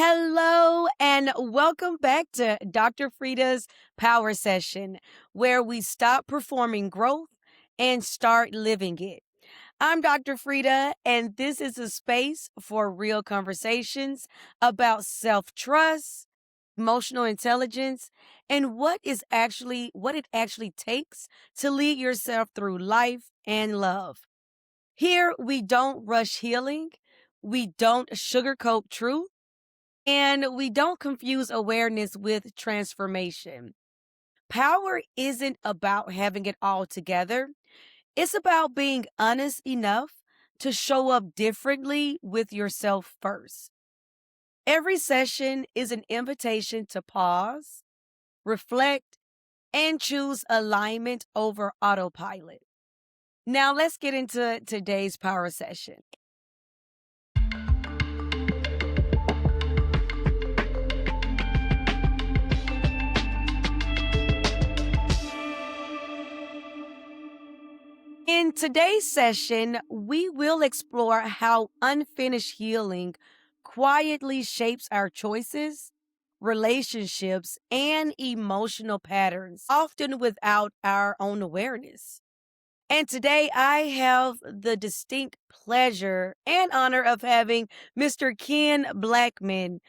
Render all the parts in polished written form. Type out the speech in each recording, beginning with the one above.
Hello, and welcome back to Dr. Freda's Power Session, where we stop performing growth and start living it. I'm Dr. Freda, and this is a space for real conversations about self trust, emotional intelligence, and what it actually takes to lead yourself through life and love. Here, we don't rush healing, we don't sugarcoat truth, and we don't confuse awareness with transformation. Power isn't about having it all together, it's about being honest enough to show up differently with yourself first. Every session is an invitation to pause, reflect, and choose alignment over autopilot. Now, let's get into today's power session. In today's session, we will explore how unfinished healing quietly shapes our choices, relationships, and emotional patterns, often without our own awareness. And today, I have the distinct pleasure and honor of having Mr. Ken Blackman.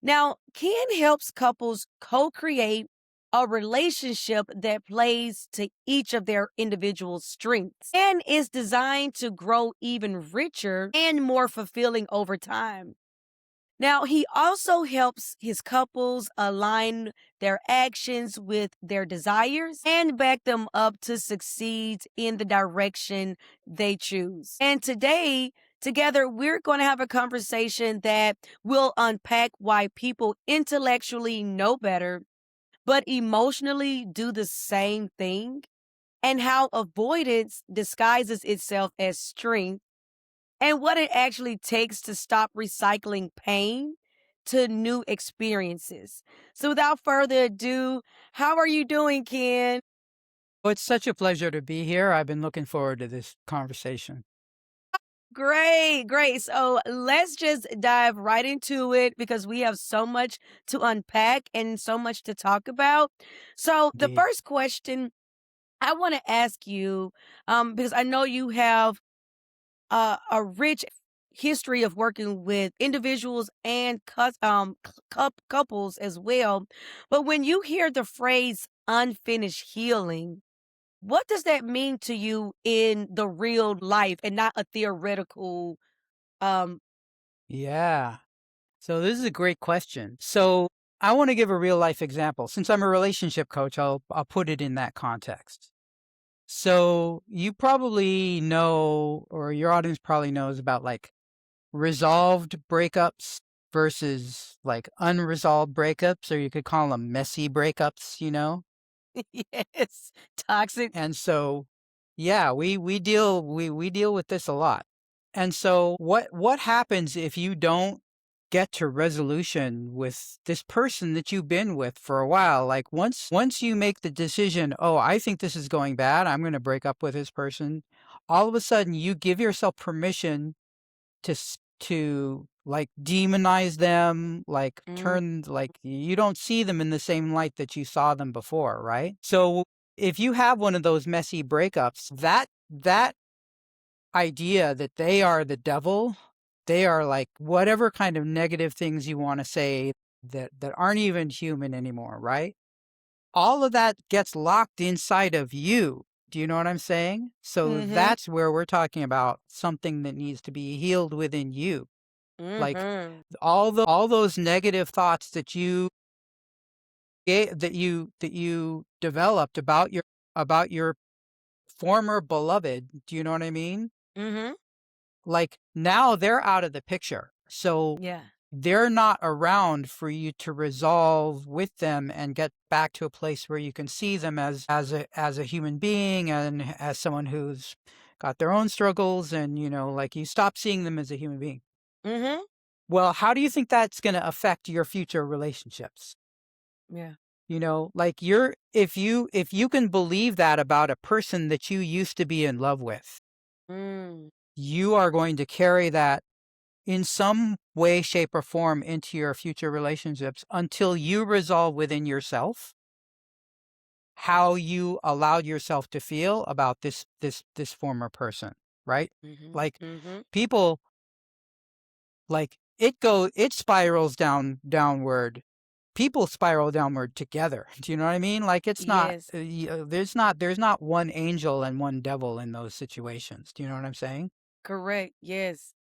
Now, Ken helps couples co create a relationship that plays to each of their individual strengths and is designed to grow even richer and more fulfilling over time. Now, he also helps his couples align their actions with their desires and back them up to succeed in the direction they choose. And today, together, we're going to have a conversation that will unpack why people intellectually know better, but emotionally do the same thing, and how avoidance disguises itself as strength and what it actually takes to stop recycling pain to new experiences. So, without further ado, how are you doing, Ken? Well, it's such a pleasure to be here. I've been looking forward to this conversation. Great, great. So, let's just dive right into it because we have so much to unpack and so much to talk about. So, the Indeed. first question I want to ask you, because I know you have a rich history of working with individuals and couples as well. But when you hear the phrase unfinished healing, what does that mean to you in the real life and not a theoretical? Um, Yeah. So this is a great question. So I want to give a real life example. Since I'm a relationship coach, I'll put it in that context. So you probably know, or your audience probably knows about like resolved breakups versus like unresolved breakups, or you could call them messy breakups. yes, toxic. And so, yeah, we deal with this a lot. And so what happens if you don't get to resolution with this person that you've been with for a while? Like once you make the decision, "Oh, I think this is going bad. I'm going to break up with this person." All of a sudden, you give yourself permission to like demonize them, like Mm, turn like you don't see them in the same light that you saw them before, right? So if you have one of those messy breakups, that idea that they are the devil, they are like whatever kind of negative things you want to say that aren't even human anymore, right? All of that gets locked inside of you. Do you know what I'm saying? So mm-hmm. that's where we're talking about something that needs to be healed within you. Like Mm-hmm. all those negative thoughts that you developed about your former beloved, do you know what I mean? Mm-hmm. Like now they're out of the picture. So Yeah. they're not around for you to resolve with them and get back to a place where you can see them as a human being and as someone who's got their own struggles, and like you stop seeing them as a human being. Mm-hmm. Well, how do you think that's going to affect your future relationships? Yeah. Like if you can believe that about a person that you used to be in love with, Mm. you are going to carry that in some way, shape, or form into your future relationships until you resolve within yourself how you allowed yourself to feel about this former person, right? Mhm. Like Mhm. people, like it spirals downward. People spiral downward together. Do you know what I mean? Like it's not Yes. there's not one angel and one devil in those situations. Do you know what I'm saying? Correct. Yes.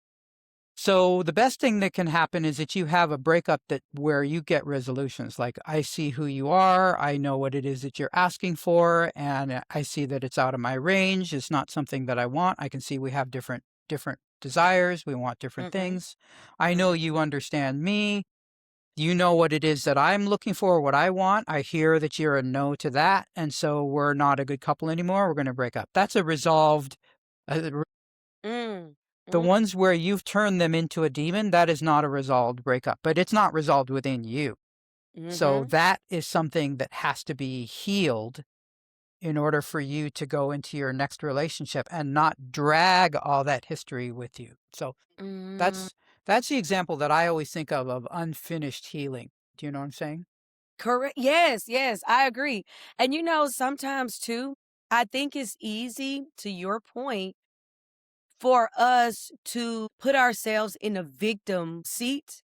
So the best thing that can happen is that you have a breakup that where you get resolutions. Like I see who you are, I know what it is that you're asking for, and I see that it's out of my range. It's not something that I want. I can see we have different desires. We want different Mhm. things. I know you Mhm. understand me. You know what it is that I'm looking for, what I want. I hear that you're a no to that, and so we're not a good couple anymore. We're going to break up. That's a resolved uh, Mm. the Mm. ones where you've turned them into a demon, that is not a resolved breakup, but it's not resolved within you. So Mhm. that is something that has to be healed in order for you to go into your next relationship and not drag all that history with you. So Mm. that's the example that I always think of unfinished healing. Do you know what I'm saying? Correct. Yes, yes, I agree. And sometimes too, I think it's easy, to your point, for us to put ourselves in a victim seat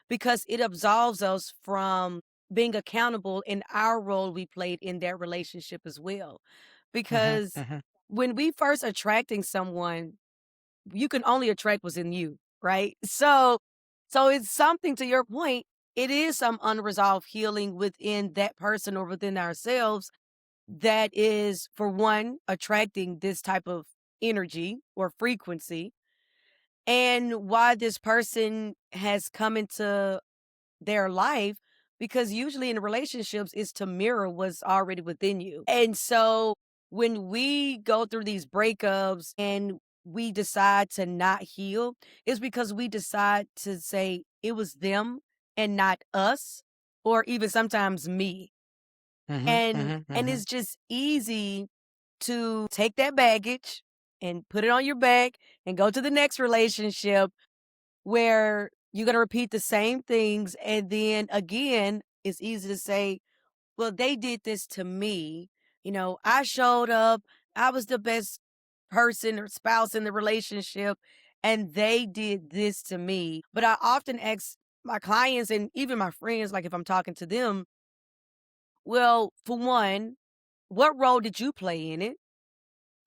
because it absolves us from being accountable in our role we played in that relationship as well. Hmm. Because Hmm. when we first attracting someone, you can only attract what's in you, right? So it's something, to your point, it is some unresolved healing within that person or within ourselves that is, for one, attracting this type of energy or frequency, and why this person has come into their life, because usually in relationships is to mirror what's already within you. And so when we go through these breakups and we decide to not heal, it's because we decide to say it was them and not us, or even sometimes me. Hmm. And Hmm. it's just easy to take that baggage and put it on your back and go to the next relationship where you're going to repeat the same things. And then again, it's easy to say, well, they did this to me. I showed up, I was the best person or spouse in the relationship, and they did this to me. But I often ask my clients and even my friends, like if I'm talking to them, well, for one, what role did you play in it?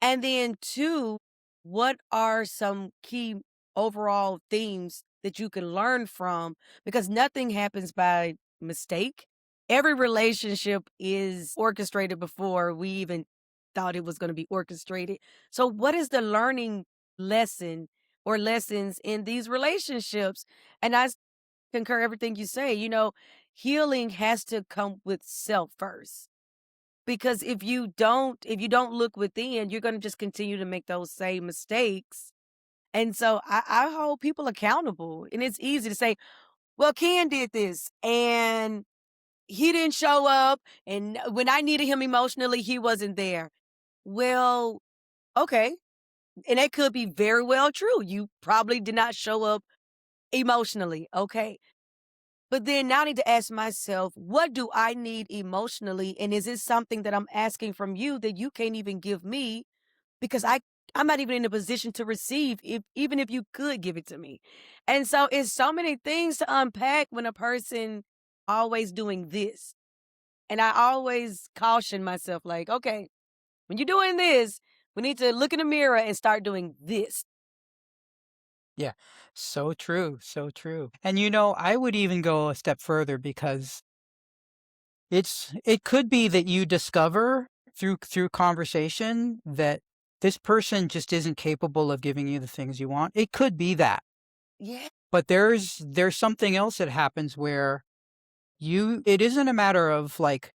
And then two, what are some key overall themes that you can learn from? Because nothing happens by mistake. Every relationship is orchestrated before we even thought it was going to be orchestrated. So, what is the learning lesson or lessons in these relationships? And concur everything you say. Healing has to come with self first, because if you don't look within, you're gonna just continue to make those same mistakes. And so I hold people accountable. And it's easy to say, well, Ken did this and he didn't show up. And when I needed him emotionally, he wasn't there. Well, okay. And that could be very well true. You probably did not show up emotionally. Okay. But then now I need to ask myself, what do I need emotionally? And is it something that I'm asking from you that you can't even give me? Because I'm not even in a position to receive, even if you could give it to me. And so it's so many things to unpack when a person always doing this. And I always caution myself, like, okay, when you're doing this, we need to look in the mirror and start doing this. Yeah, so true, so true. And I would even go a step further because it could be that you discover through conversation that this person just isn't capable of giving you the things you want. It could be that. Yeah. But there's something else that happens where it isn't a matter of like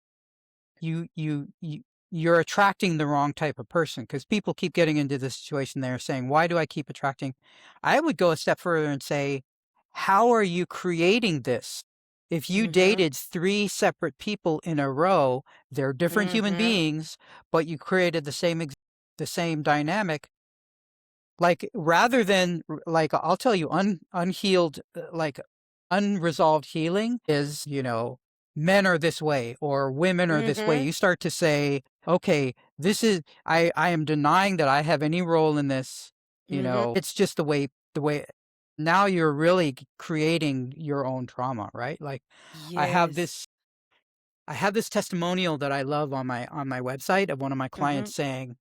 you're attracting the wrong type of person, because people keep getting into this situation. They're saying, why do I keep attracting? I would go a step further and say, how are you creating this? If you Mm-hmm. dated three separate people in a row, they're different human Mm-hmm. beings, but you created the same dynamic. Like rather than like I'll tell you, unhealed, like unresolved healing is, men are this way or women are this way. Mhm. You start to say, okay, this is I am denying that I have any role in this. Mhm. It's just the way now you're really creating your own trauma, right? Like I have Yes. this I have this testimonial that I love on my website of one of my Mhm. clients saying,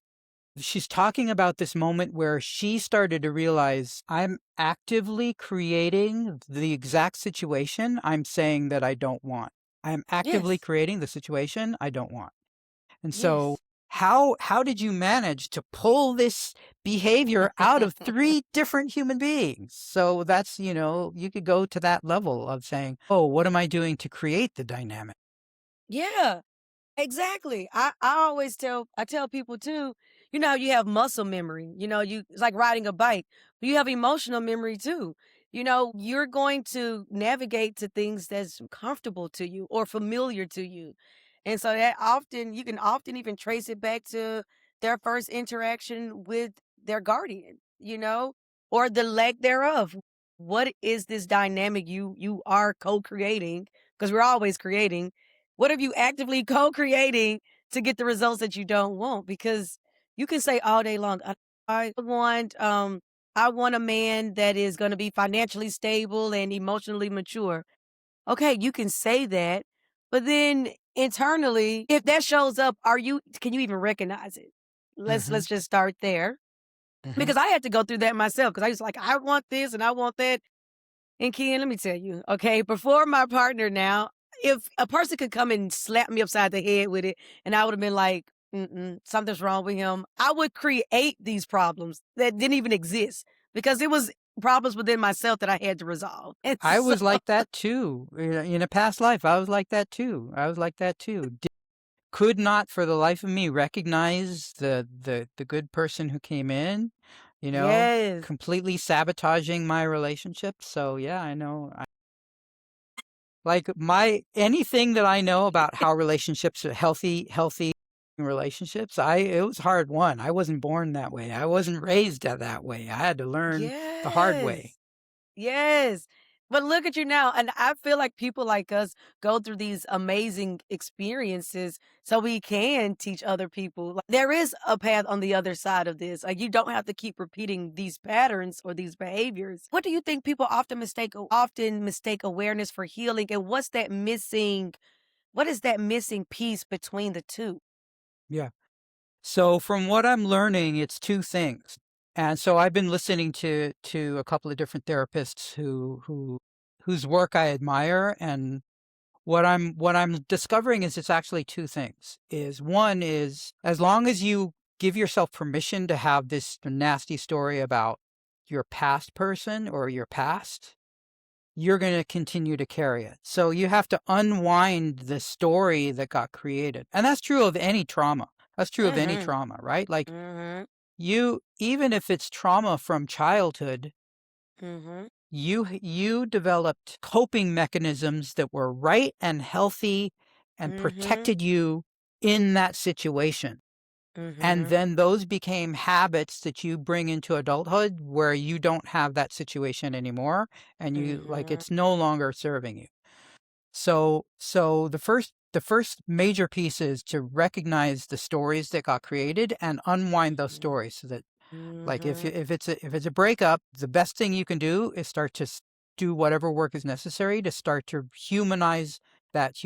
she's talking about this moment where she started to realize I'm actively creating the exact situation I'm saying that I don't want. I'm actively Yes. creating the situation I don't want. And so Yes. how did you manage to pull this behavior out of three different human beings? So that's, you could go to that level of saying, "Oh, what am I doing to create the dynamic?" Yeah. Exactly. I tell people too, how you have muscle memory, it's like riding a bike. But you have emotional memory too. You're going to navigate to things that's comfortable to you or familiar to you. And so that often you can often even trace it back to their first interaction with their guardian, or the lack thereof. What is this dynamic you are co-creating? Because we're always creating. What are you actively co-creating to get the results that you don't want? Because you can say all day long, I want a man that is going to be financially stable and emotionally mature." Okay, you can say that, but then internally, if that shows up, can you even recognize it? Let's Hmm. just start there. Hmm. Because I had to go through that myself because I was like, I want this and I want that. And Ken, let me tell you, okay, before my partner now, if a person could come and slap me upside the head with it, and I would have been like, mm-mm, something's wrong with him, I would create these problems that didn't even exist because it was problems within myself that I had to resolve. And I so, was like that too. In a past life, I was like that too. I was like that too. Could not for the life of me recognize the good person who came in, yes, completely sabotaging my relationship. So yeah, I know. Like my anything that I know about how relationships are healthy relationships, it was hard won. I wasn't born that way. I wasn't raised that way. I had to learn the hard way. yes. Yes. But look at you now. And I feel like people like us go through these amazing experiences so we can teach other people. Like, there is a path on the other side of this. Like you don't have to keep repeating these patterns or these behaviors. What do you think people often mistake awareness for healing? And what is that missing piece between the two? Yeah. So from what I'm learning, it's two things. And so I've been listening to a couple of different therapists whose work I admire, and what I'm discovering is it's actually two things. Is one is as long as you give yourself permission to have this nasty story about your past person or your past, you're going to continue to carry it. So you have to unwind the story that got created. And that's true of any trauma. That's true of any Mhm. trauma, right? Like Mhm. even if it's trauma from childhood, Mhm. you developed coping mechanisms that were right and healthy and Mhm. protected you in that situation. And Mhm. then those became habits that you bring into adulthood where you don't have that situation anymore and you like Mhm. it's no longer serving you. So the first major piece is to recognize the stories that got created and unwind those Mhm. stories so that like Mhm. if it's a breakup, the best thing you can do is start to do whatever work is necessary to start to humanize that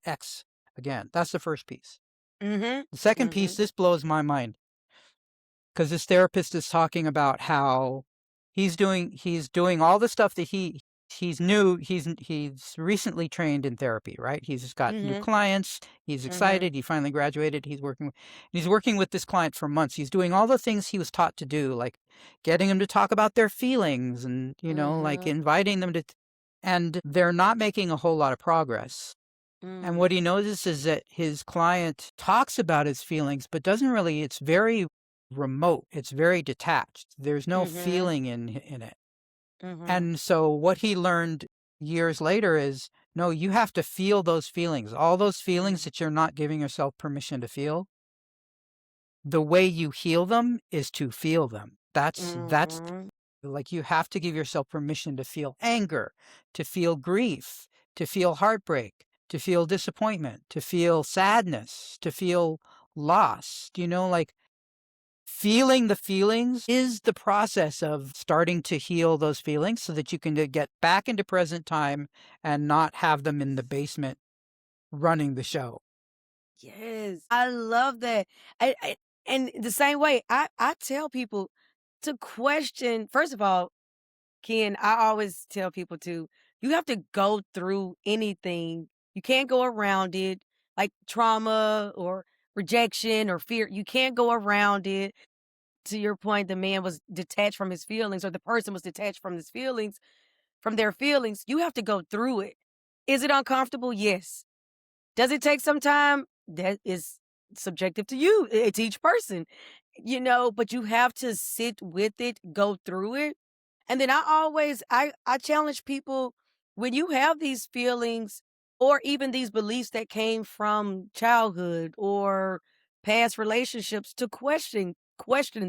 ex again. That's the first piece. Mhm. The second piece, Mhm. this blows my mind because this therapist is talking about how he's doing all the stuff that he's recently trained in therapy, right? He's got new Mhm. clients, he's Mhm. excited, he finally graduated, he's working with this client for months. He's doing all the things he was taught to do, like getting them to talk about their feelings and, like Mhm. inviting them to and they're not making a whole lot of progress. And Mm. what he notices is that his client talks about his feelings, but doesn't really, it's very remote. It's very detached. There's no Mhm. feeling in it. Mhm. And so what he learned years later is no, you have to feel those feelings, all those feelings Mhm. that you're not giving yourself permission to feel. the way you heal them is to feel them. That's Mhm. like you have to give yourself permission to feel anger, to feel grief, to feel heartbreak, to feel disappointment, to feel sadness, to feel loss. Like feeling the feelings is the process of starting to heal those feelings so that you can get back into present time and not have them in the basement running the show. Yes, I love that. And the same way, I tell people to question. First of all, Ken, I always tell people to you have to go through anything. You can't go around it, like trauma or rejection or fear. You can't go around it. To your point, the man was detached from his feelings, or the person was detached from his feelings, from their feelings. You have to go through it. Is it uncomfortable? Yes. Does it take some time? That is subjective to you. It's each person, but you have to sit with it, go through it. And then I challenge people when you have these feelings or even these beliefs that came from childhood or past relationships to question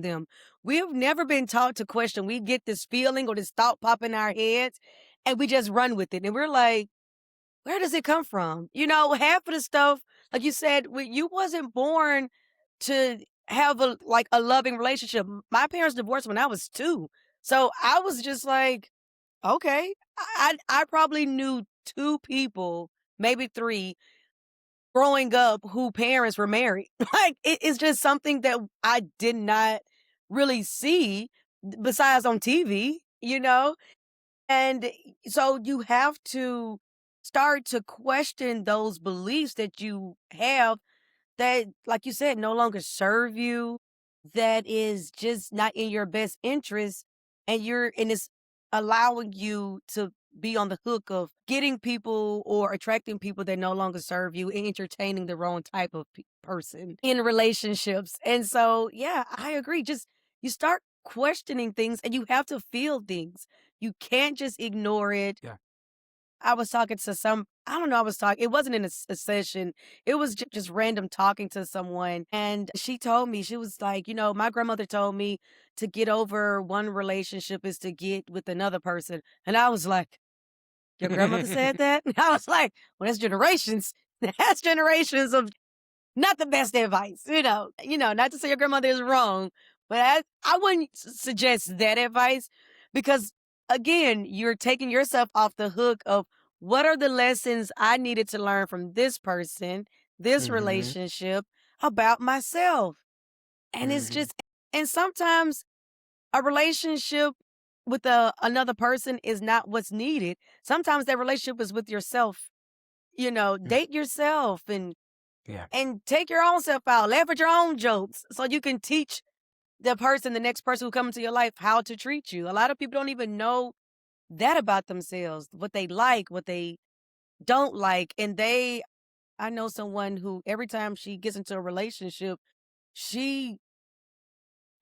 them. We've never been taught to question. We get this feeling or this thought pop in our heads and we just run with it. And we're like, where does it come from? Half of the stuff, like you said, you wasn't born to have a loving relationship. My parents divorced when I was 2. So I was just like, okay. I probably knew 2 people, maybe 3, growing up who parents were married. Like it's just something that I did not really see besides on TV. And so you have to start to question those beliefs that you have that, like you said, no longer serve you, that is just not in your best interest. And it's allowing you to be on the hook of getting people or attracting people that no longer serve you and entertaining the wrong type of person in relationships. And so, yeah, I agree. Just you start questioning things and you have to feel things. You can't just ignore it. Yeah. I was talking to I don't know, it wasn't in a session. It was just random talking to someone. And she told me, she was like, my grandmother told me to get over one relationship is to get with another person. And I was like, your grandmother said that? And I was like, well, that's generations. That's generations of not the best advice, not to say your grandmother is wrong, but I wouldn't suggest that advice because, again, you're taking yourself off the hook of what are the lessons I needed to learn from this person, this Mhm. relationship about myself. And it's Mhm. just, and sometimes a relationship with another person is not what's needed. Sometimes that relationship is with yourself. Mm. Date yourself Yeah. and take your own self out. Laugh at your own jokes so you can teach the next person who comes into your life, how to treat you. A lot of people don't even know that about themselves, what they like, what they don't like. I know someone who every time she gets into a relationship, she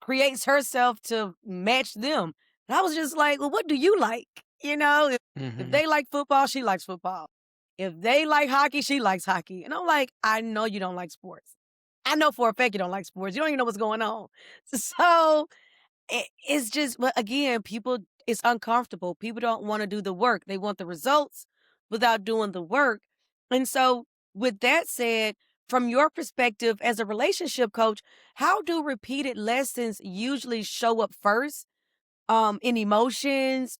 creates herself to match them. And I was just like, well, what do you like? If Mhm. they like football, she likes football. If they like hockey, she likes hockey. And I'm like, I know you don't like sports. I know for a fact you don't like sports. You don't even know what's going on. So it's just, but again, it's uncomfortable. People don't want to do the work. They want the results without doing the work. And so, with that said, from your perspective as a relationship coach, how do repeated lessons usually show up first? In emotions,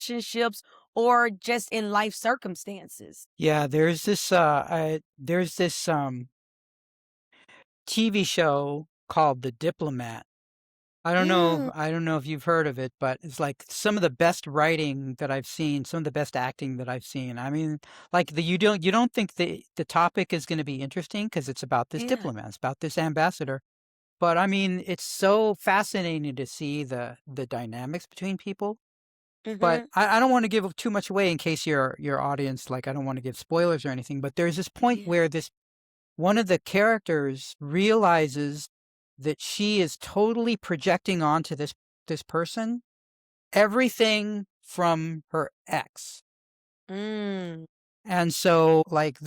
relationships, or just in life circumstances? Yeah, there's this TV show called The Diplomat. Mm, I don't know if you've heard of it, but it's like some of the best writing that I've seen, some of the best acting that I've seen. I mean, like you don't think the topic is going to be interesting because it's about this yeah. diplomat, it's about this ambassador. But I mean, it's so fascinating to see the dynamics between people. But Mm-hmm. I don't want to give too much away in case your audience, like I don't want to give spoilers or anything. But there's this point Yeah. where this one of the characters realizes that she is totally projecting onto this person everything from her ex. Mm. And so like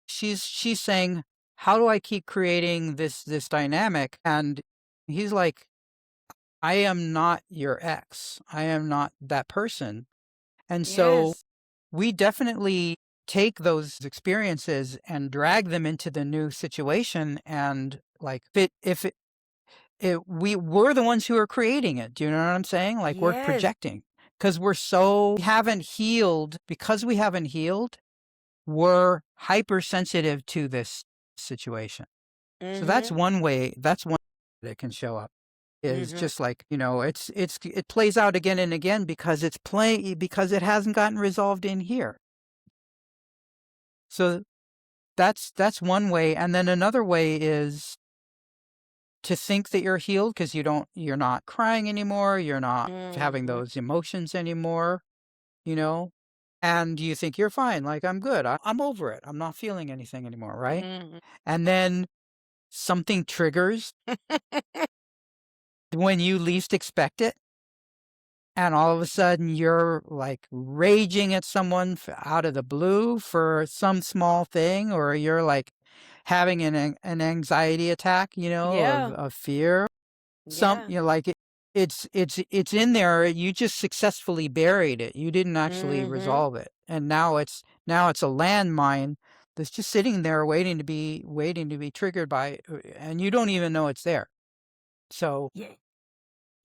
she's saying how do I keep creating this dynamic? And he's like, I am not your ex. I am not that person. And so Yes. we definitely take those experiences and drag them into the new situation, and like if we're the ones who are creating it. Do you know what I'm saying? Like we're Yes. projecting because we haven't healed. Because we haven't healed, we're hypersensitive to this situation. So that's Mhm. one way. That's one way that it can show up. Is Mhm. just like, it plays out again and again because because it hasn't gotten resolved in here. So that's one way. And then another way is to think that you're healed because you're not crying anymore, you're not having Mhm. those emotions anymore, you know, and you think you're fine, like I'm good, I'm over it, I'm not feeling anything anymore, right? Mhm. And then something triggers when you least expect it, and all of a sudden you're like raging at someone out of the blue for some small thing, or you're like having an anxiety attack, Yeah. of fear. Yeah. Like it's in there. You just successfully buried it. You didn't actually Mhm. resolve it, and now it's a landmine that's just sitting there waiting to be triggered by, and you don't even know it's there. So Yeah.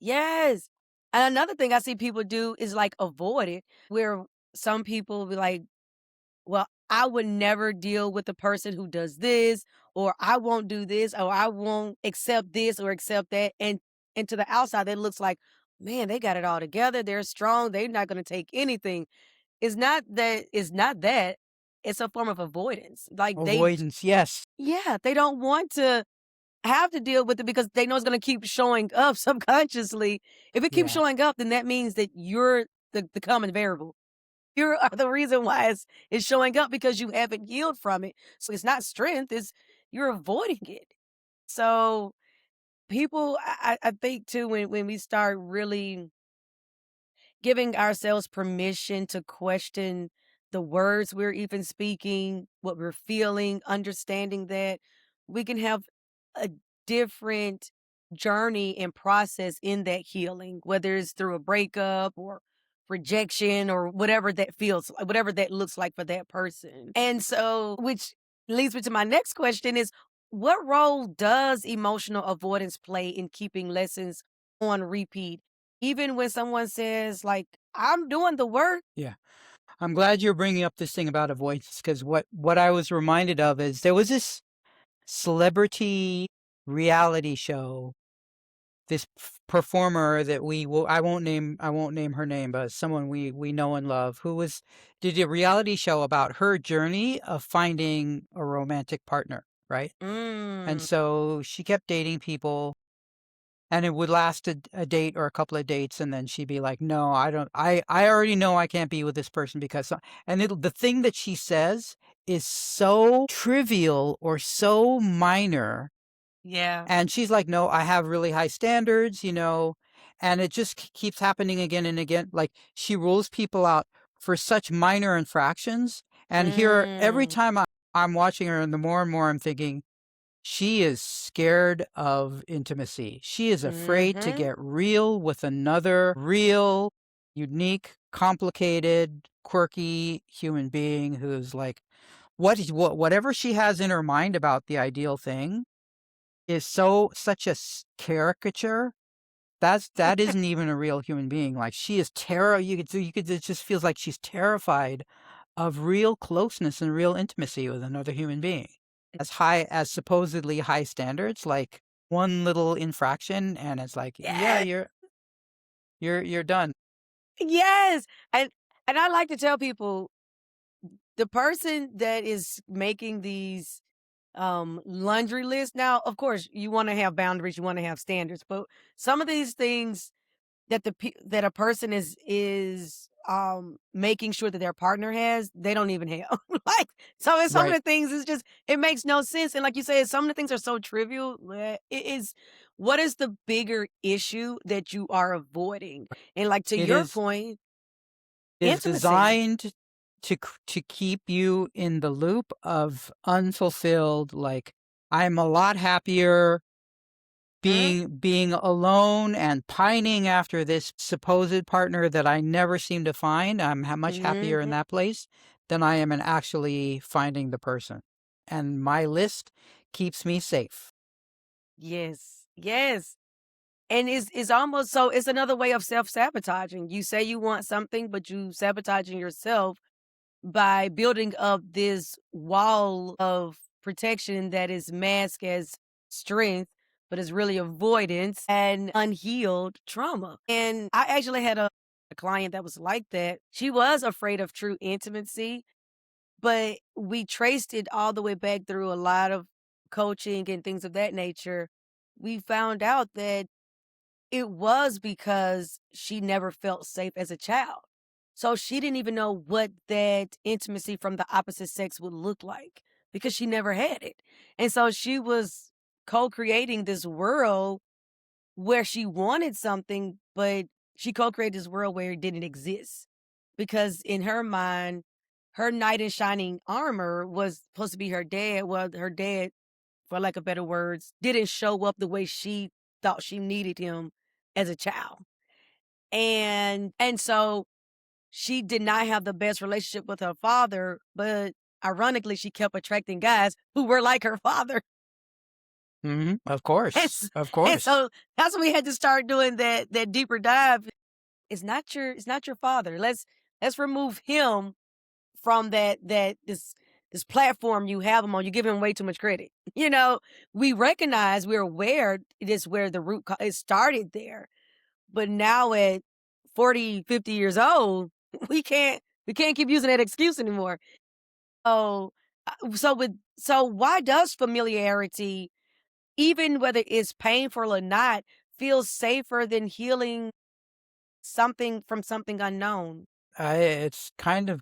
Yes. And another thing I see people do is like avoid it, where some people be like, well, I would never deal with the person who does this, or I won't do this, or I won't accept this or accept that. And to the outside, it looks like, man, they got it all together. They're strong. They're not going to take anything. It's not that. It's not that. It's a form of avoidance. avoidance, yes, Yeah, they don't want to have to deal with it because they know it's going to keep showing up subconsciously. If it keeps yeah, showing up, then that means that you're the common variable. You are the reason why it's showing up because you haven't healed from it. So it's not strength, it's you're avoiding it. So people I think too when we start really giving ourselves permission to question the words we're even speaking, what we're feeling, understanding that we can have a different journey and process in that healing, whether it's through a breakup or rejection or whatever that feels, whatever that looks like for that person. And so, which leads me to my next question is what role does emotional avoidance play in keeping lessons on repeat? Even when someone says, like, "I'm doing the work." yeah. I'm glad you're bringing up this thing about avoidance, because what I was reminded of is there was this celebrity reality show, this performer that I won't name her name, but someone we know and love, who was did a reality show about her journey of finding a romantic partner, right? And Mm, so she kept dating people, and it would last a date or a couple of dates, and then she'd be like, no, I don't, I already know I can't be with this person because and the thing that she says is so trivial or so minor, yeah. and she's like, no, I have really high standards, and it just keeps happening again and again. Like she rules people out for such minor infractions. And here, every Mm, time I'm watching her, and the more and more I'm thinking, she is scared of intimacy. She is afraid to mhm. get real with another real, unique, complicated, quirky human being who's like, whatever she has in her mind about the ideal thing is such a caricature. That isn't even a real human being. Like she is terror. It just feels like she's terrified of real closeness and real intimacy with another human being. As high as supposedly high standards, like one little infraction, and it's like, yeah, Yes, you're done. yes, and I like to tell people, the person that is making these, laundry lists now, of course, you wanna have boundaries, you wanna have standards, but some of these things that a person is making sure that their partner has, they don't even have. Like, some of Right. the things is just it makes no sense, and like you said, some of the things are so trivial that it is what is the bigger issue that you are avoiding? And like to It your is point, is intimacy. designed to keep you in the loop of unfulfilled, like I'm a lot happier Mhm, being alone and pining after this supposed partner that I never seem to find. I'm much happier in mhm. that place than I am in actually finding the person. And my list keeps me safe. Yes, yes. And it's almost so it's another way of self-sabotaging. You say you want something, but you sabotaging yourself by building up this wall of protection that is masked as strength, but is really avoidance and unhealed trauma. And I actually had a client that was like that. She was afraid of true intimacy, but we traced it all the way back through a lot of coaching and things of that nature. We found out that it was because she never felt safe as a child. So she didn't even know what that intimacy from the opposite sex would look like because she never had it. And so she was co-creating this world where she wanted something, but she co-created this world where it didn't exist. Because in her mind, her knight in shining armor was supposed to be her dad. Well, her dad, for lack of better words, didn't show up the way she thought she needed him as a child. And so she did not have the best relationship with her father, but ironically, she kept attracting guys who were like her father. Of And, course. s- Of and course. so that's when we had to start doing that deeper dive. It's not your father. Let's remove him from this platform you have him on. You give him way too much credit. We recognize, we're aware it is where it started there. But now at 40, 50 years old, we can't keep using that excuse anymore. So so why does familiarity, even whether it's painful or not, feel safer than healing something from something unknown? It's kind of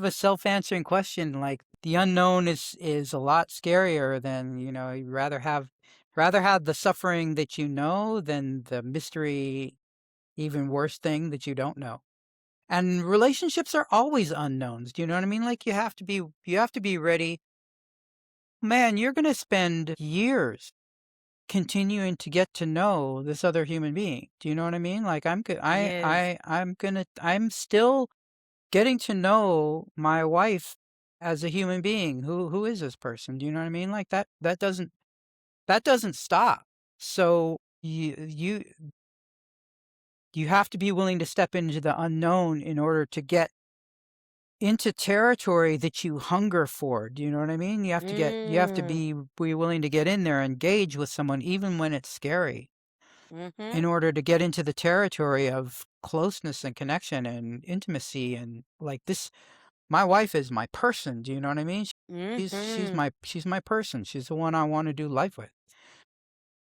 a self-answering question. Like the unknown is a lot scarier than, you'd rather have the suffering that you know than the mystery, even worse thing that you don't know. And relationships are always unknowns. Do you know what I mean? Like you have to be ready. Man, you're going to spend years continuing to get to know this other human being. Do you know what I mean? Like I'm good. Yes. I'm still getting to know my wife as a human being. Who is this person? Do you know what I mean? Like that doesn't stop. So you have to be willing to step into the unknown in order to get into territory that you hunger for. Do you know what I mean? You have to Mm. be willing to get in there, engage with someone even when it's scary, in Mhm. order to get into the territory of closeness and connection and intimacy. And like this, my wife is my person. Do you know what I mean? Mhm. She's my person. She's the one I want to do life with.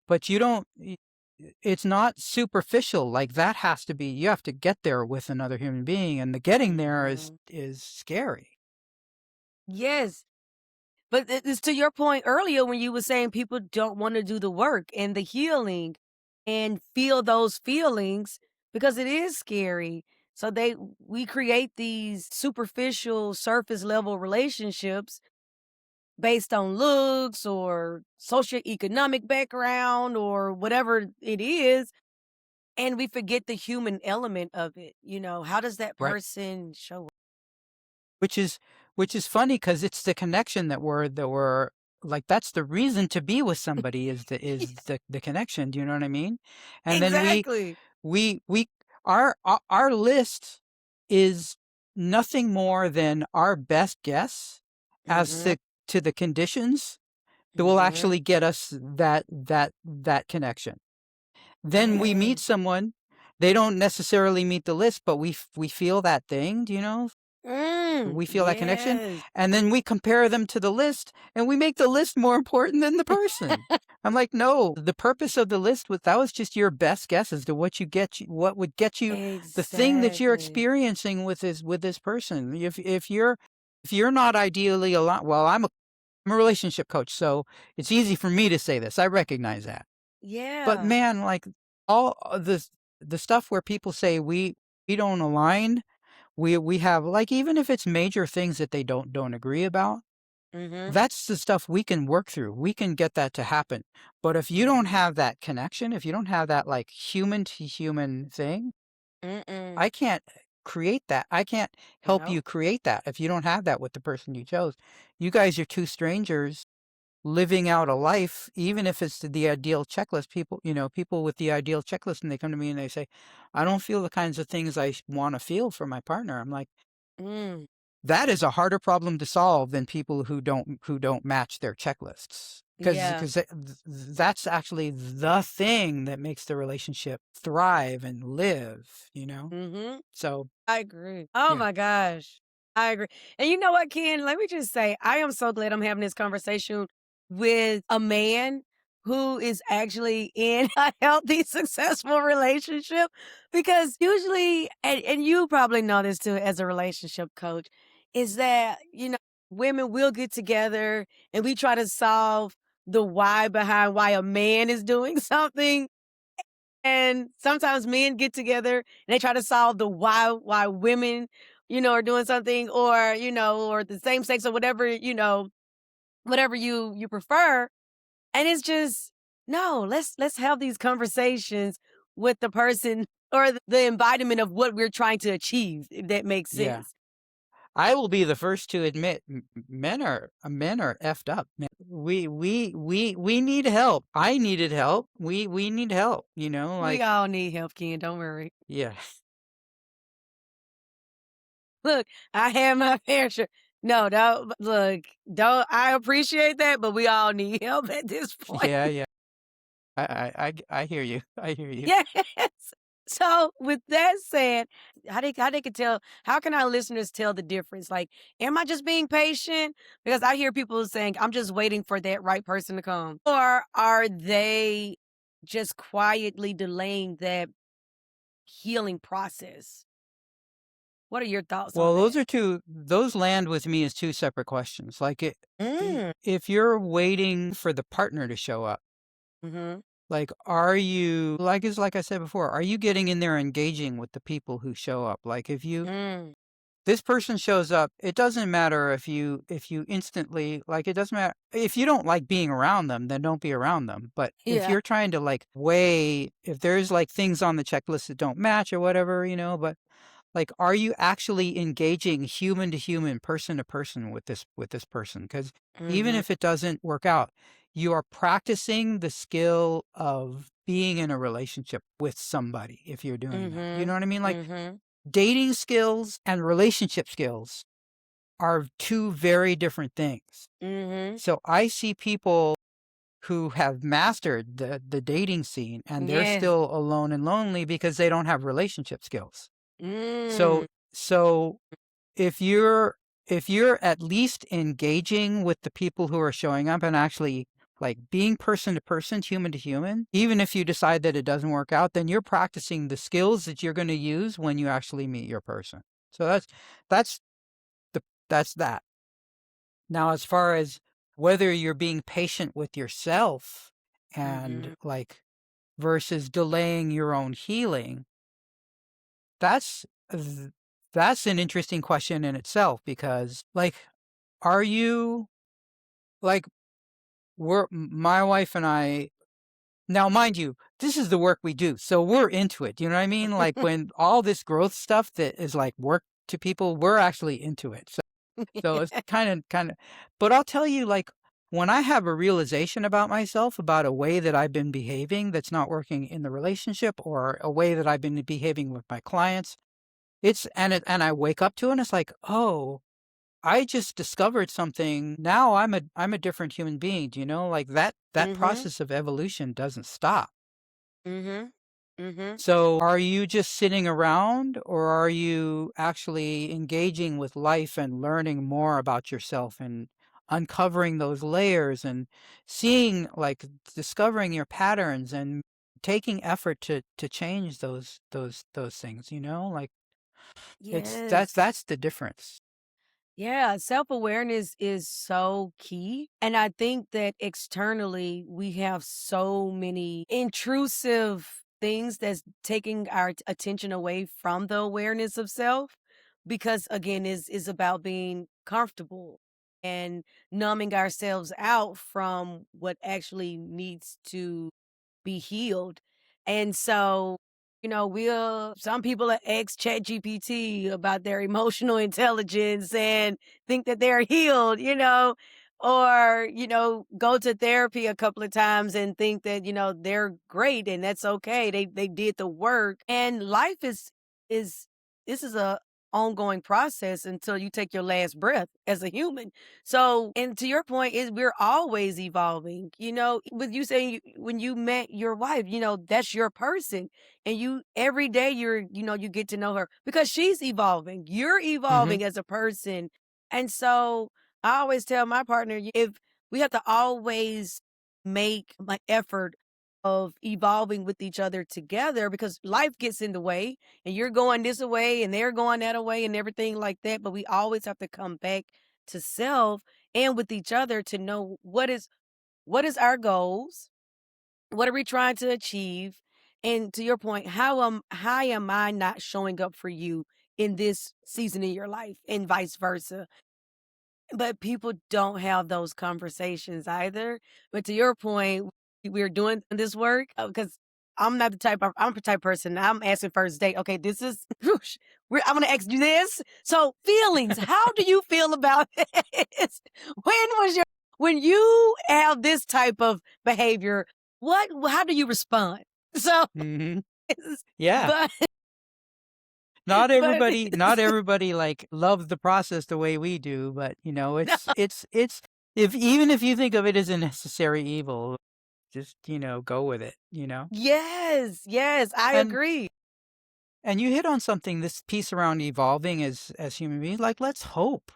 But you don't. It's not superficial. Like that has to be. You have to get there with another human being, and the getting there is Mhm. is scary. Yes. But it's to your point earlier when you were saying people don't want to do the work and the healing and feel those feelings because it is scary. So we create these superficial surface level relationships based on looks or socioeconomic background or whatever it is, and we forget the human element of it. How does that Right. person show up? Which is which is funny because it's the connection that we're like. That's the reason to be with somebody is the connection. Do you know what I mean? And then Exactly. we our list is nothing more than our best guess as Mhm. to the conditions that will Mhm. actually get us that connection. Then we meet Yes. someone, they don't necessarily meet the list, but we feel that thing, do you know? We feel that connection, Yes. and then we compare them to the list, and we make the list more important than the person. I'm like, no, the purpose of the list was that was just your best guess as to what would get you the thing that you're Exactly. experiencing with this person. If you're not ideally aligned, well, I'm a relationship coach, so it's easy for me to say this. I recognize that. But Yeah. man, like all the stuff where people say we don't align, we have like even if it's major things that they don't agree about, Mhm. That's the stuff we can work through. We can get that to happen. But if you don't Mhm. have that connection, if you don't have that like human to human thing, Mm-mm. I can't create that. I can't help No. you create that if you don't have that with the person you chose. You guys are two strangers living out a life, even if it's the ideal checklist. People, people with the ideal checklist, and they come to me and they say, I don't feel the kinds of things I want to feel for my partner. I'm like, Mm. that is a harder problem to solve than people who don't match their checklists. Because Yeah. because that's actually the thing that makes the relationship thrive and live. Mhm. So I agree. Oh yeah. my gosh. I agree. And you know what, Ken? Let me just say, I am so glad I'm having this conversation with a man who is actually in a healthy, successful relationship. Because usually, and you probably know this too as a relationship coach, is that, women will get together and we try to solve the why behind why a man is doing something, and sometimes men get together and they try to solve the why women, are doing something, or, or the same sex, or whatever, whatever you prefer. And it's just, no, let's have these conversations with the person or the embodiment of what we're trying to achieve, if that makes Yeah. sense. I will be the first to admit men are effed up. Man. We need help. I needed help. We need help. We Like all need help, Ken. Don't worry. yeah. Look, I have my fair share. No, don't look, don't I appreciate that, but we all need help at this point. Yeah, yeah. I hear you. I hear you. Yes. So with that said, how they can tell, how can our listeners tell the difference? Like, am I just being patient? Because I hear people saying, I'm just waiting for that right person to come. Or are they just quietly delaying that healing process? What are your thoughts on Well, that? those land with me as two separate questions. Like Mm. if you're waiting for the partner to show up, Mm-hmm. like are you like I said before, are you getting in there engaging with the people who show up? Like if you Mm. this person shows up, it doesn't matter if you instantly like it doesn't matter if you don't like being around them, then don't be around them. But if Yeah. you're trying to like weigh if there's like things on the checklist that don't match or whatever, but like are you actually engaging human to human, person to person with this person? Because even Mm-hmm. if it doesn't work out, you are practicing the skill of being in a relationship with somebody if you're doing that. You Mm-hmm. know what I mean? Like Mm-hmm. dating skills and relationship skills are two very different things. Mm-hmm. So I see people who have mastered the dating scene and they're Yes. still alone and lonely because they don't have relationship skills. So Mm. so if you're at least engaging with the people who are showing up and actually like being person to person, human to human, even if you decide that it doesn't work out, then you're practicing the skills that you're going to use when you actually meet your person. So that's the that's that. Now, as far as whether you're being patient with yourself and Mm-hmm. like versus delaying your own healing, that's that's an interesting question in itself because like are you like my wife and I now mind you this is the work we do so we're into it, you know what I mean, like when all this growth stuff that is like work to people, we're actually into it. So it's kind of but I'll tell you, like, when I have a realization about myself, about a way that I've been behaving that's not working in the relationship or a way that I've been behaving with my clients, and I wake up to it and it's like, "Oh, I just discovered something. Now I'm a different human being." Do you know? Like that Mm-hmm. process of evolution doesn't stop. Mm-hmm. Mm-hmm. So, are you just sitting around or are you actually engaging with life and learning more about yourself and uncovering those layers and seeing, like, discovering your patterns and taking effort to change those things? Like it's Yes. that's the difference. Yeah, self-awareness is so key. And I think that externally we have so many intrusive things that's taking our attention away from the awareness of self, because again is about being comfortable. and numbing ourselves out from what actually needs to be healed. And so, some people are ex chat GPT about their emotional intelligence and think that they're healed, or, go to therapy a couple of times and think that, they're great and that's okay. They did the work. And life is this is a ongoing process until you take your last breath as a human. So, and to your point, is we're always evolving. With you saying when you met your wife, that's your person, and you every day you get to know her because she's evolving. You're Mhm. evolving as a person, and so I always tell my partner if we have to always make my effort of evolving with each other together because life gets in the way and you're going this way and they're going that way and everything like that. But we always have to come back to self and with each other to know what is our goals, what are we trying to achieve, and to your point, how am I not showing up for you in this season of your life, and vice versa. But people don't have those conversations either. But to your point, we're doing this work because I'm the type of person. I'm asking first date. Okay, this is. I'm gonna ask you this. So feelings. How do you feel about this? When you have this type of behavior? How do you respond? So, Mhm. Yeah. but Not but everybody not everybody, like, loves the process the way we do, but, no. it's if even if you think of it as a necessary evil, just, go with it, Yes, yes, I And agree. and you hit on something, this piece around evolving as human beings, like, let's hope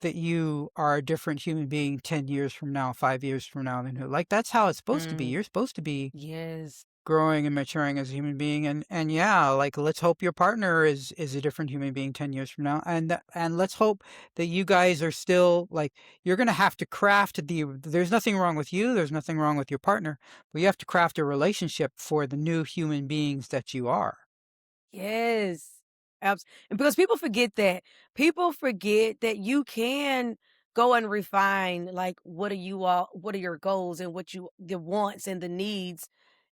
that you are a different human being 10 years from now, 5 years from now than who like, that's how it's supposed to be. Mm, You're supposed to be yes. growing and maturing as a human being, and yeah, like, let's hope your partner is a different human being 10 years from now, and let's hope that you guys are still like, you're gonna have to craft there's nothing wrong with you, there's nothing wrong with your partner, but you have to craft a relationship for the new human beings that you are. Yes. And because people forget that. People forget that you can go and refine like what are your goals and what you the wants and the needs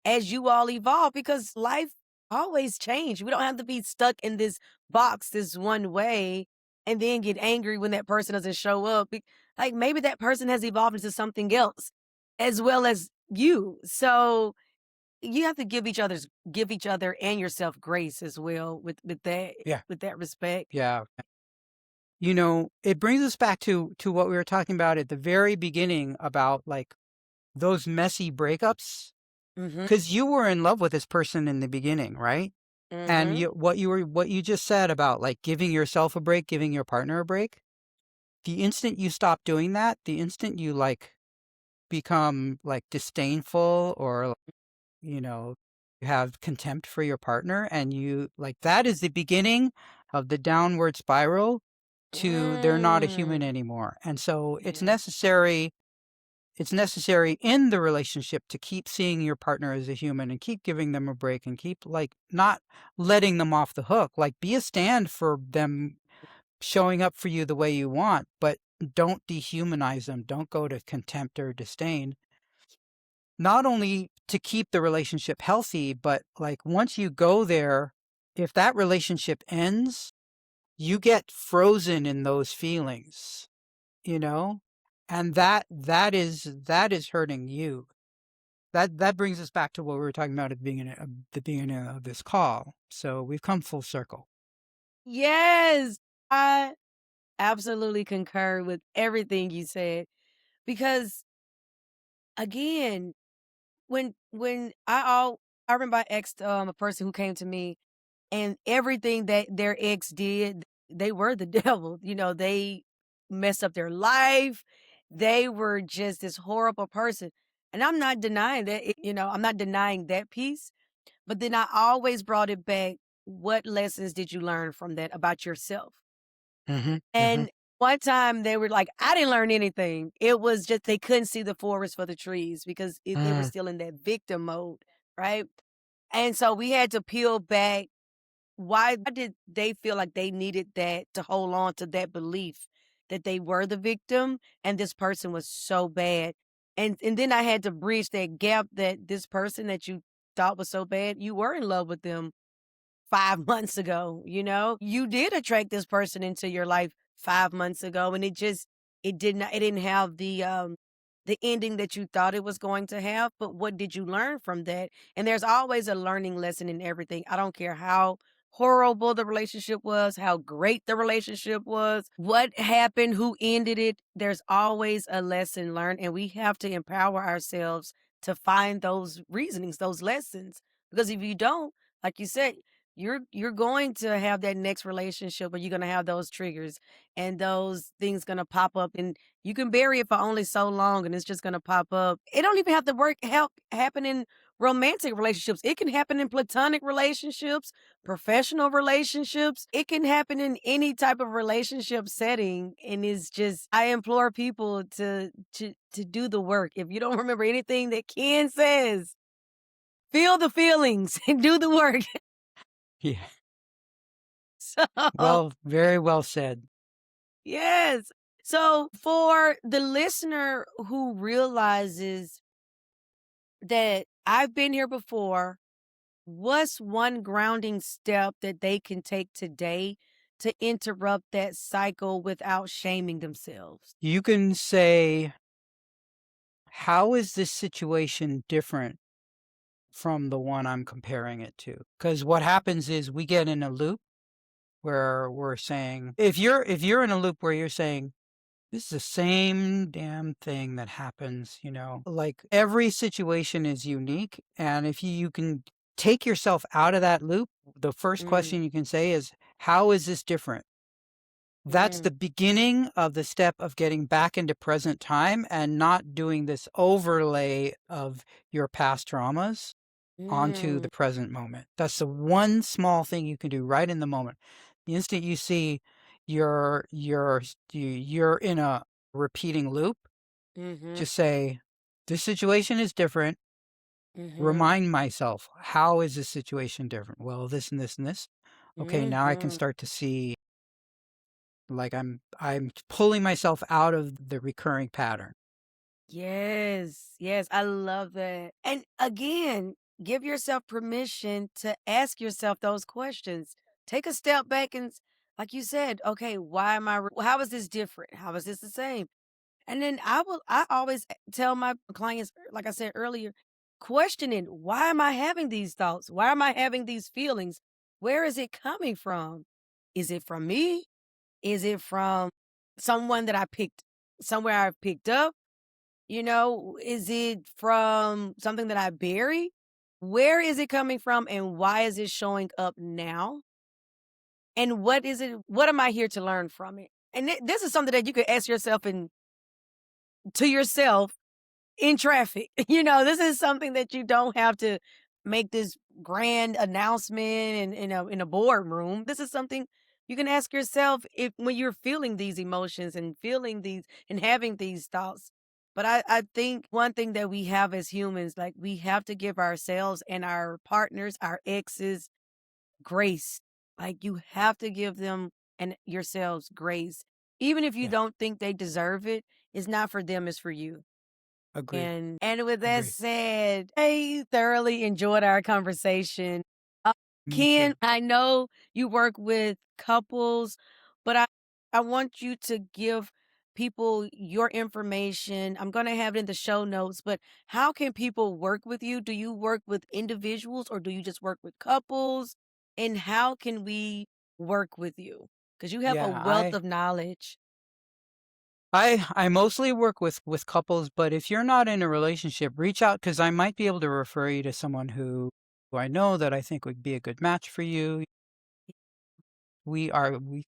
as you all evolve because life always change. We don't have to be stuck in this box this one way and then get angry when that person doesn't show up. Like maybe that person has evolved into something else as well as you. So you have to give each other and yourself grace as well Yeah. with that respect. Yeah. It brings us back to what we were talking about at the very beginning about, like, those messy breakups, Mhm. because you were in love with this person in the beginning, right? And Mhm. what you just said about, like, giving yourself a break, giving your partner a break, the instant you stop doing that, the instant you, like, become, like, disdainful or, you know, you have contempt for your partner and you like, that is the beginning of the downward spiral to they're not a human Mm. anymore. And so Yeah. it's necessary in the relationship to keep seeing your partner as a human and keep giving them a break and keep, like, not letting them off the hook. Like, be a stand for them showing up for you the way you want, but don't dehumanize them. Don't go to contempt or disdain. Not only to keep the relationship healthy, but, like, once you go there, if that relationship ends, you get frozen in those feelings, you know? And that is hurting you. That brings us back to what we were talking about at the beginning of this call. So we've come full circle. Yes. I absolutely concur with everything you said because again, when I remember I asked a person who came to me and everything that their ex did, they were the devil. They messed up their life. They were just this horrible person. And I'm not denying that, I'm not denying that piece. But then I always brought it back. What lessons did you learn from that about yourself? Mhm, mhm. And one time they were like, I didn't learn anything. It was just they couldn't see the forest for the trees because they were Mm, still in that victim mode. Right. And so we had to peel back why did they feel like they needed that to hold on to that belief? that they were the victim and this person was so bad. And then I had to bridge that gap that this person that you thought was so bad, you were in love with them 5 months ago, you know? You did attract this person into your life 5 months ago, and it didn't have the ending that you thought it was going to have, but what did you learn from that? And there's always a learning lesson in everything. I don't care how horrible the relationship was, how great the relationship was, what happened, who ended it. There's always a lesson learned, and we have to empower ourselves to find those reasonings, those lessons. Because if you don't, like you said, you're going to have that next relationship where you're going to have those triggers and those things going to pop up, and you can bury it for only so long and it's just going to pop up. It don't even have to happen in romantic relationships. It can happen in platonic relationships, professional relationships. It can happen in any type of relationship setting, and it's just I implore people to do the work. If you don't remember anything that Ken says, feel the feelings and do the work. Yeah. So, Well, very well said. yes. So, for the listener who realizes that I've been here before, what's one grounding step that they can take today to interrupt that cycle without shaming themselves? You can say, how is this situation different from the one I'm comparing it to? Because what happens is we get in a loop where we're saying, if you're in a loop where you're saying, this is the same damn thing that happens, like every situation is unique. And if you can take yourself out of that loop, the first Mm, question you can say is, how is this different? That's the mm, beginning of the step of getting back into present time and not doing this overlay of your past traumas onto mm, the present moment. That's the one small thing you can do right in the moment. The instant you see you're in a repeating loop, mhm, just say, this situation is different. mhm, Remind myself, how is this situation different? Well, this and this and this. Okay, now I can mhm. start to see, like, I'm pulling myself out of the recurring pattern. Yes, yes, I love that. And again, give yourself permission to ask yourself those questions. Take a step back and, like you said, okay, why am how is this different? How is this the same? And then I always tell my clients, like I said earlier, questioning, why am I having these thoughts? Why am I having these feelings? Where is it coming from? Is it from me? Is it from someone that somewhere I picked up? You know, is it from something that I bury? Where is it coming from and why is it showing up now? And what am I here to learn from it? And this is something that you could ask yourself and to yourself in traffic. You know, this is something that you don't have to make this grand announcement in a boardroom. This is something you can ask yourself if when you're feeling these emotions and feeling these and having these thoughts. But I think one thing that we have as humans, like we have to give ourselves and our partners, our exes, grace. Like you have to give them and yourselves grace. Even if you Yeah, don't think they deserve it, it's not for them, it's for you. agree, And with that agree. said, I thoroughly enjoyed our conversation. Uh, Me Ken, too. I know you work with couples, but I want you to give people your information. I'm going to have it in the show notes, but how can people work with you? Do you work with individuals or do you just work with couples? And how can we work with you? Because you have a Yeah, wealth I of knowledge. I mostly work with couples, but if you're not in a relationship, reach out because I might be able to refer you to someone who I know that I think would be a good match for you. We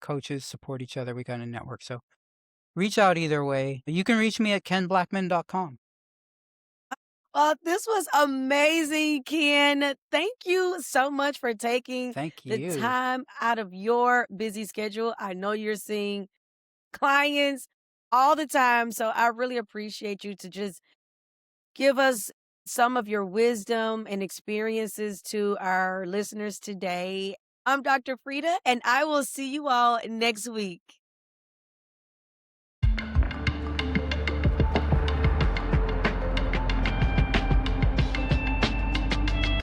coaches support each other. We got a network. So reach out either way. You can reach me at kenblackman.com. Well, this was amazing, Ken. Thank you so much for taking Thank the you. time out of your busy schedule. I know you're seeing clients all the time, so I really appreciate you to just give us some of your wisdom and experiences to our listeners today. I'm Dr. Frida, and I will see you all next week.